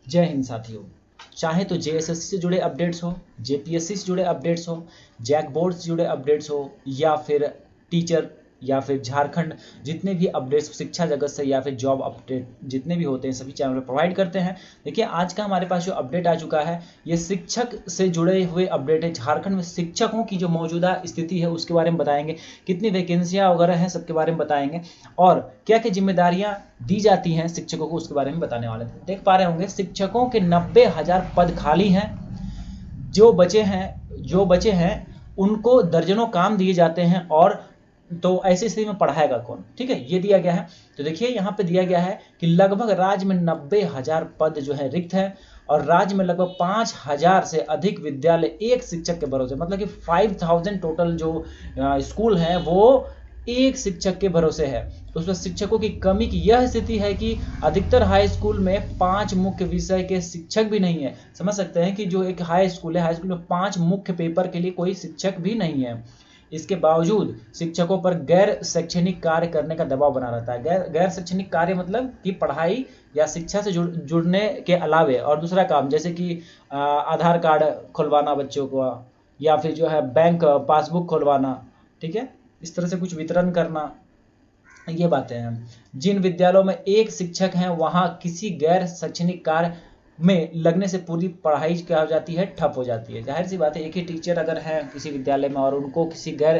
जय हिंद साथियों। चाहे तो जेएसएससी से जुड़े अपडेट्स हो, जेपीएससी से जुड़े अपडेट्स हो, जैक बोर्ड से जुड़े अपडेट्स हो, या फिर टीचर या फिर झारखंड, जितने भी अपडेट्स शिक्षा जगत से या फिर जॉब अपडेट जितने भी होते हैं सभी चैनल पर प्रोवाइड करते हैं। देखिए आज का हमारे पास जो अपडेट आ चुका है ये शिक्षक से जुड़े हुए अपडेट है। झारखंड में शिक्षकों की जो मौजूदा स्थिति है उसके बारे में बताएंगे, कितनी वैकेंसियाँ वगैरह हैं सबके बारे में बताएंगे, और क्या क्या जिम्मेदारियां दी जाती हैं शिक्षकों को उसके बारे में बताने वाले हैं। देख पा रहे होंगे शिक्षकों के 90,000 पद खाली हैं। जो बचे हैं उनको दर्जनों काम दिए जाते हैं, और तो ऐसी स्थिति में पढ़ाएगा कौन। ठीक है, ये दिया गया है। तो देखिए यहाँ पे दिया गया है कि लगभग राज्य में 90,000 पद जो है रिक्त है, और राज्य में लगभग 5,000 से अधिक विद्यालय एक शिक्षक के भरोसे, मतलब कि 5,000 टोटल जो स्कूल है वो एक शिक्षक के भरोसे है। तो उसमें शिक्षकों की कमी की यह स्थिति है कि अधिकतर हाई स्कूल में 5 मुख्य विषय के शिक्षक भी नहीं है। समझ सकते हैं कि जो एक हाई स्कूल है, हाई स्कूल में 5 मुख्य पेपर के लिए कोई शिक्षक भी नहीं है। इसके बावजूद शिक्षकों पर गैर शैक्षणिक कार्य करने का दबाव बना रहता है। गैर शैक्षणिक कार्य मतलब कि पढ़ाई या शिक्षा से जुड़ने के अलावे और दूसरा काम, जैसे कि आधार कार्ड खुलवाना बच्चों को, या फिर जो है बैंक पासबुक खुलवाना, ठीक है, इस तरह से कुछ वितरण करना, ये बातें हैं। जिन विद्यालयों में एक शिक्षक हैं वहां किसी गैर शैक्षणिक कार्य में लगने से पूरी पढ़ाई क्या हो जाती है, ठप हो जाती है। जाहिर सी बात है, एक ही टीचर अगर है किसी विद्यालय में और उनको किसी गैर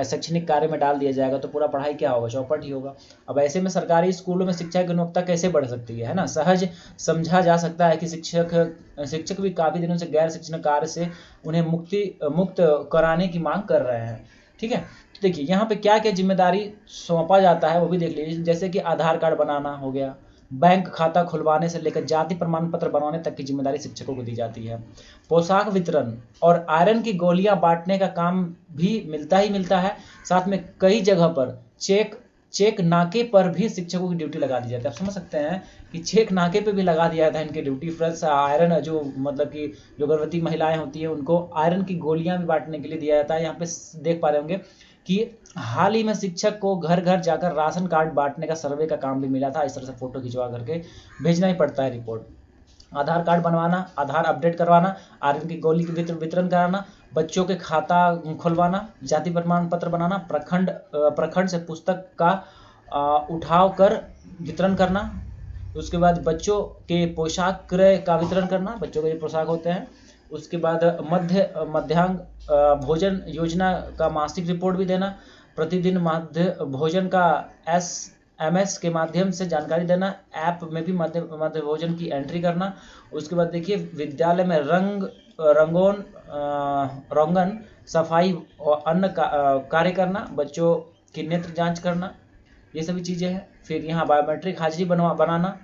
शैक्षणिक कार्य में डाल दिया जाएगा तो पूरा पढ़ाई क्या होगा, चौपट ही होगा। अब ऐसे में सरकारी स्कूलों में शिक्षा की गुणवत्ता कैसे बढ़ सकती है ना। सहज समझा जा सकता है कि शिक्षक भी काफी दिनों से गैर शैक्षणिक कार्य से उन्हें मुक्त कराने की मांग कर रहे हैं। ठीक है, तो देखिए यहाँ पे क्या क्या जिम्मेदारी सौंपा जाता है वो भी देख लीजिए। जैसे कि आधार कार्ड बनाना हो गया, बैंक खाता खुलवाने से लेकर जाति प्रमाण पत्र बनवाने तक की जिम्मेदारी शिक्षकों को दी जाती है। पोशाक वितरण और आयरन की गोलियां बांटने का काम भी मिलता ही मिलता है। साथ में कई जगह पर चेक नाके पर भी शिक्षकों की ड्यूटी लगा दी जाती है। आप समझ सकते हैं कि चेक नाके पे भी लगा दिया जाता है इनकी ड्यूटी। प्लस आयरन जो मतलब कि जो गर्भवती महिलाएं होती हैं उनको आयरन की गोलियां भी बांटने के लिए दिया जाता है। यहाँ पे देख पा रहे होंगे कि हाल ही में शिक्षक को घर घर जाकर राशन कार्ड बांटने का सर्वे का काम भी मिला था। इस तरह से फोटो खिंचवा करके भेजना ही पड़ता है रिपोर्ट। आधार कार्ड बनवाना, आधार अपडेट करवाना, आयरन की गोली की वितरण कराना, बच्चों के खाता खुलवाना, जाति प्रमाण पत्र बनाना, प्रखंड से पुस्तक का उठाव कर वितरण करना। उसके बाद बच्चों के पोशाक क्रय का वितरण करना, बच्चों के जो पोशाक होते हैं। उसके बाद मध्याह्न भोजन योजना का मासिक रिपोर्ट भी देना, प्रतिदिन मध्य भोजन का SMS के माध्यम से जानकारी देना, ऐप में भी मध्य भोजन की एंट्री करना। उसके बाद देखिए विद्यालय में रंगन सफाई और अन्य कार्य करना, बच्चों की नेत्र जांच करना, ये सभी चीज़ें हैं। फिर यहाँ बायोमेट्रिक हाजिरी बनाना,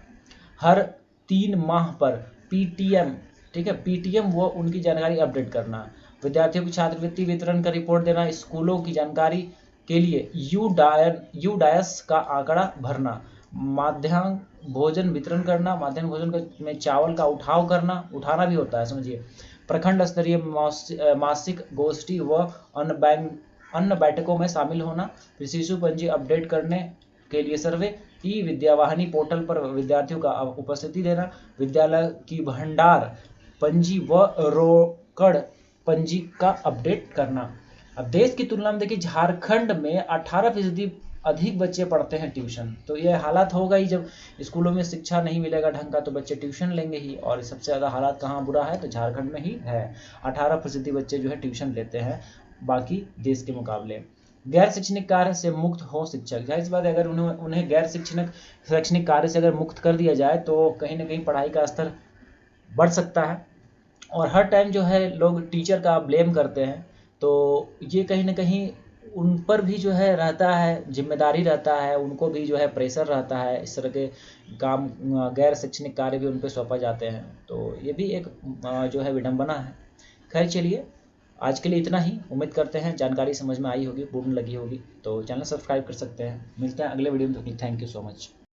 हर 3 माह पर PTM, ठीक है, PTM वो उनकी जानकारी अपडेट करना, विद्यार्थियों की छात्रवृत्ति वितरण का रिपोर्ट देना, स्कूलों की जानकारी के लिए यूडायस का आंकड़ा भरना, माध्याह्न भोजन वितरण करना, माध्याह्न भोजन में चावल का उठाना भी होता है, समझिए। प्रखंड स्तरीय मासिक गोष्ठी व अन्य बैठकों में शामिल होना, फिर शिशु पंजी अपडेट करने के लिए सर्वे, ई विद्यावाहिनी पोर्टल पर विद्यार्थियों का उपस्थिति देना, विद्यालय की भंडार पंजी व रोकड़ पंजी का अपडेट करना। अब देश की तुलना में देखिए झारखंड में 18% अधिक बच्चे पढ़ते हैं ट्यूशन। तो ये हालात होगा ही, जब स्कूलों में शिक्षा नहीं मिलेगा ढंग का तो बच्चे ट्यूशन लेंगे ही। और सबसे ज़्यादा हालात कहाँ बुरा है तो झारखंड में ही है। 18% बच्चे जो है ट्यूशन लेते हैं बाकी देश के मुकाबले। गैर शैक्षणिक कार्य से मुक्त हो शिक्षक, जाहिर सी बात है अगर उन्हें गैर शैक्षणिक कार्य से अगर मुक्त कर दिया जाए तो कहीं ना कहीं पढ़ाई का स्तर बढ़ सकता है। और हर टाइम जो है लोग टीचर का ब्लेम करते हैं, तो ये कहीं ना कहीं उन पर भी जो है रहता है, जिम्मेदारी रहता है, उनको भी जो है प्रेशर रहता है। इस तरह के काम गैर शैक्षणिक कार्य भी उन पर सौंपा जाते हैं, तो ये भी एक जो है विडंबना है। खैर चलिए, आज के लिए इतना ही। उम्मीद करते हैं जानकारी समझ में आई होगी, पूर्ण लगी होगी। तो चैनल सब्सक्राइब कर सकते हैं। मिलते हैं अगले वीडियो में, तो थैंक यू सो मच।